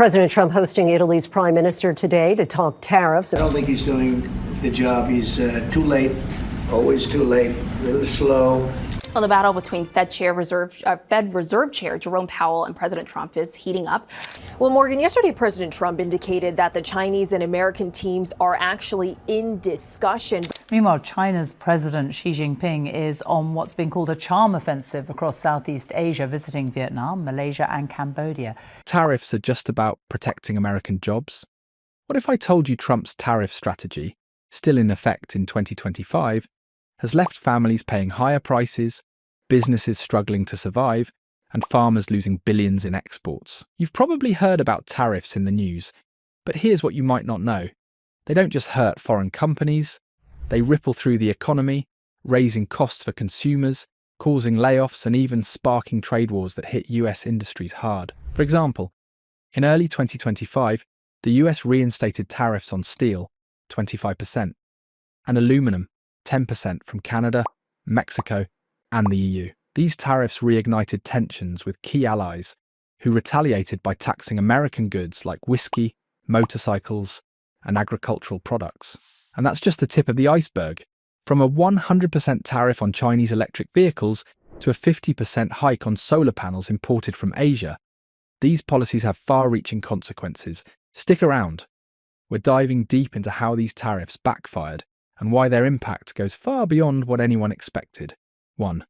President Trump hosting Italy's prime minister today to talk tariffs. I don't think he's doing the job. He's too late, always too late, a little slow. Well, the battle between Fed Reserve Chair Jerome Powell and President Trump is heating up. Well, Morgan, yesterday President Trump indicated that the Chinese and American teams are actually in discussion. Meanwhile, China's President Xi Jinping is on what's been called a charm offensive across Southeast Asia, visiting Vietnam, Malaysia and Cambodia. Tariffs are just about protecting American jobs. What if I told you Trump's tariff strategy, still in effect in 2025, has left families paying higher prices, businesses struggling to survive, and farmers losing billions in exports? You've probably heard about tariffs in the news, but here's what you might not know. They don't just hurt foreign companies, they ripple through the economy, raising costs for consumers, causing layoffs, and even sparking trade wars that hit US industries hard. For example, in early 2025, the US reinstated tariffs on steel, 25%, and aluminum, 10% from Canada, Mexico, and the EU. These tariffs reignited tensions with key allies who retaliated by taxing American goods like whiskey, motorcycles, and agricultural products. And that's just the tip of the iceberg. From a 100% tariff on Chinese electric vehicles to a 50% hike on solar panels imported from Asia, these policies have far-reaching consequences. Stick around. We're diving deep into how these tariffs backfired and why their impact goes far beyond what anyone expected. 1.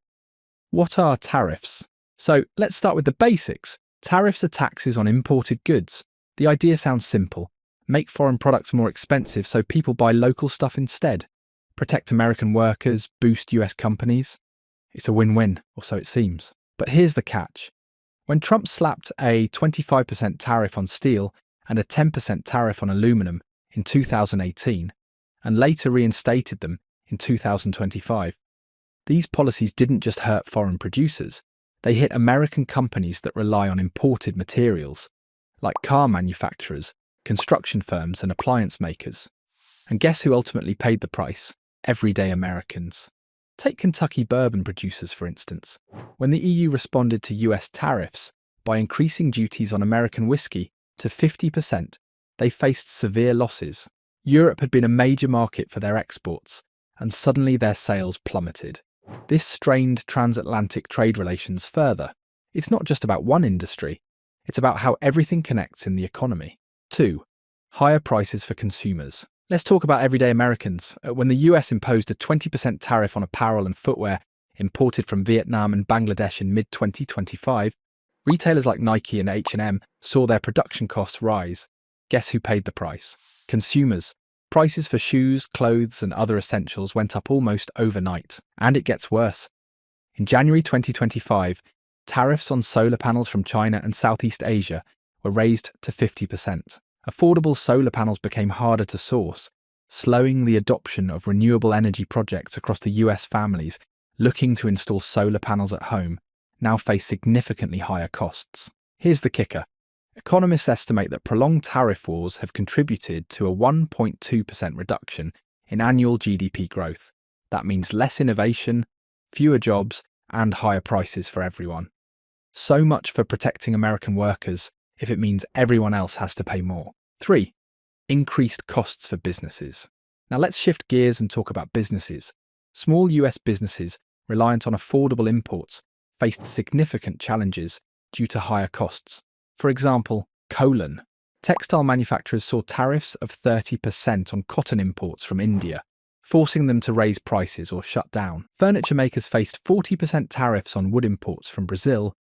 What are tariffs? So let's start with the basics. Tariffs are taxes on imported goods. The idea sounds simple. Make foreign products more expensive so people buy local stuff instead. Protect American workers, boost US companies. It's a win-win, or so it seems. But here's the catch. When Trump slapped a 25% tariff on steel and a 10% tariff on aluminum in 2018, and later reinstated them in 2025. These policies didn't just hurt foreign producers, they hit American companies that rely on imported materials, like car manufacturers, construction firms and appliance makers. And guess who ultimately paid the price? Everyday Americans. Take Kentucky bourbon producers, for instance. When the EU responded to US tariffs by increasing duties on American whiskey to 50%, they faced severe losses. Europe had been a major market for their exports, and suddenly their sales plummeted. This strained transatlantic trade relations further. It's not just about one industry, it's about how everything connects in the economy. 2. Higher prices for consumers. Let's talk about everyday Americans. When the US imposed a 20% tariff on apparel and footwear imported from Vietnam and Bangladesh in mid-2025, retailers like Nike and H&M saw their production costs rise. Guess who paid the price? Consumers. Prices for shoes, clothes, and other essentials went up almost overnight. And it gets worse. In January 2025, tariffs on solar panels from China and Southeast Asia were raised to 50%. Affordable solar panels became harder to source, slowing the adoption of renewable energy projects across the US. Families looking to install solar panels at home now face significantly higher costs. Here's the kicker. Economists estimate that prolonged tariff wars have contributed to a 1.2% reduction in annual GDP growth. That means less innovation, fewer jobs, and higher prices for everyone. So much for protecting American workers if it means everyone else has to pay more. 3. Increased costs for businesses. Now let's shift gears and talk about businesses. Small US businesses reliant on affordable imports faced significant challenges due to higher costs. For example, Colon. Textile manufacturers saw tariffs of 30% on cotton imports from India, forcing them to raise prices or shut down. Furniture makers faced 40% tariffs on wood imports from Brazil,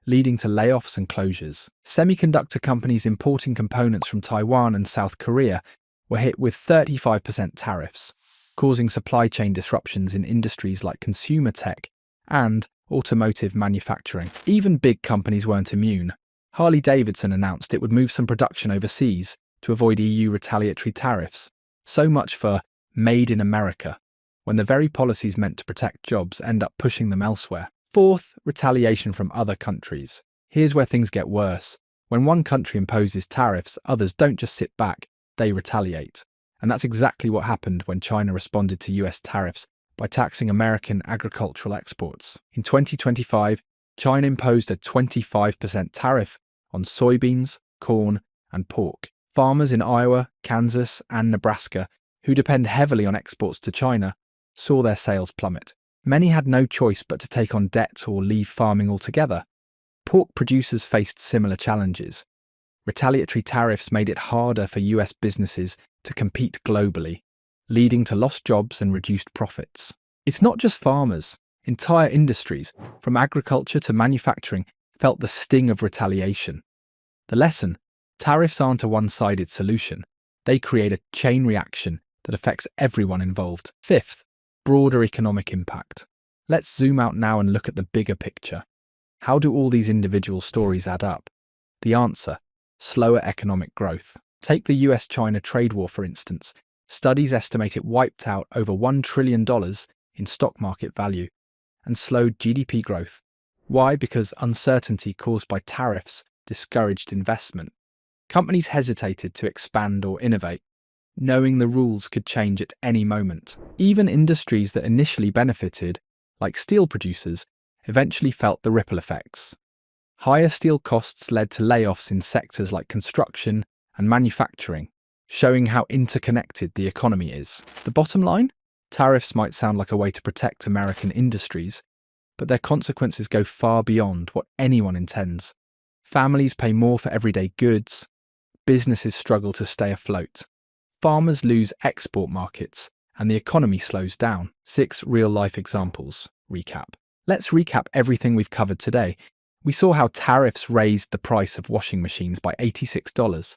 leading to layoffs and closures. Semiconductor companies importing components from Taiwan and South Korea were hit with 35% tariffs, causing supply chain disruptions in industries like consumer tech and automotive manufacturing. Even big companies weren't immune. Harley-Davidson announced it would move some production overseas to avoid EU retaliatory tariffs. So much for Made in America, when the very policies meant to protect jobs end up pushing them elsewhere. 4th, retaliation from other countries. Here's where things get worse. When one country imposes tariffs, others don't just sit back, they retaliate. And that's exactly what happened when China responded to US tariffs by taxing American agricultural exports. In 2025, China imposed a 25% tariff on soybeans, corn, and pork. Farmers in Iowa, Kansas, and Nebraska, who depend heavily on exports to China, saw their sales plummet. Many had no choice but to take on debt or leave farming altogether. Pork producers faced similar challenges. Retaliatory tariffs made it harder for US businesses to compete globally, leading to lost jobs and reduced profits. It's not just farmers. Entire industries, from agriculture to manufacturing, felt the sting of retaliation. The lesson: tariffs aren't a one-sided solution. They create a chain reaction that affects everyone involved. Fifth, broader economic impact. Let's zoom out now and look at the bigger picture. How do all these individual stories add up? The answer: slower economic growth. Take the US-China trade war, for instance. Studies estimate it wiped out over $1 trillion in stock market value and slowed GDP growth. Why? Because uncertainty caused by tariffs discouraged investment. Companies hesitated to expand or innovate, knowing the rules could change at any moment. Even industries that initially benefited, like steel producers, eventually felt the ripple effects. Higher steel costs led to layoffs in sectors like construction and manufacturing, showing how interconnected the economy is. The bottom line? Tariffs might sound like a way to protect American industries, but their consequences go far beyond what anyone intends. Families pay more for everyday goods, businesses struggle to stay afloat, farmers lose export markets, and the economy slows down. 6 real-life examples. Recap. Let's recap everything we've covered today. We saw how tariffs raised the price of washing machines by $86,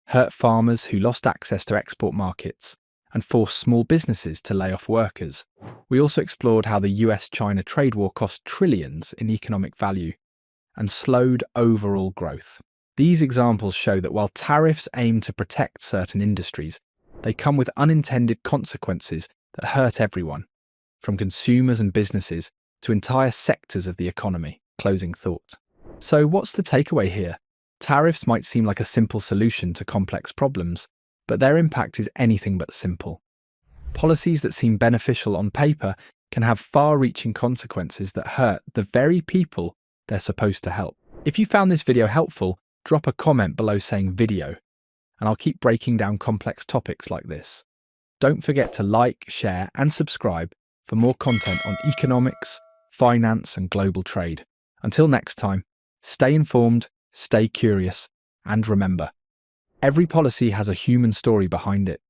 hurt farmers who lost access to export markets, and forced small businesses to lay off workers. We also explored how the US-China trade war cost trillions in economic value and slowed overall growth. These examples show that while tariffs aim to protect certain industries, they come with unintended consequences that hurt everyone, from consumers and businesses to entire sectors of the economy. Closing thought. So what's the takeaway here? Tariffs might seem like a simple solution to complex problems, but their impact is anything but simple. Policies that seem beneficial on paper can have far-reaching consequences that hurt the very people they're supposed to help. If you found this video helpful, drop a comment below saying video, and I'll keep breaking down complex topics like this. Don't forget to like, share, and subscribe for more content on economics, finance, and global trade. Until next time, stay informed, stay curious, and remember, every policy has a human story behind it.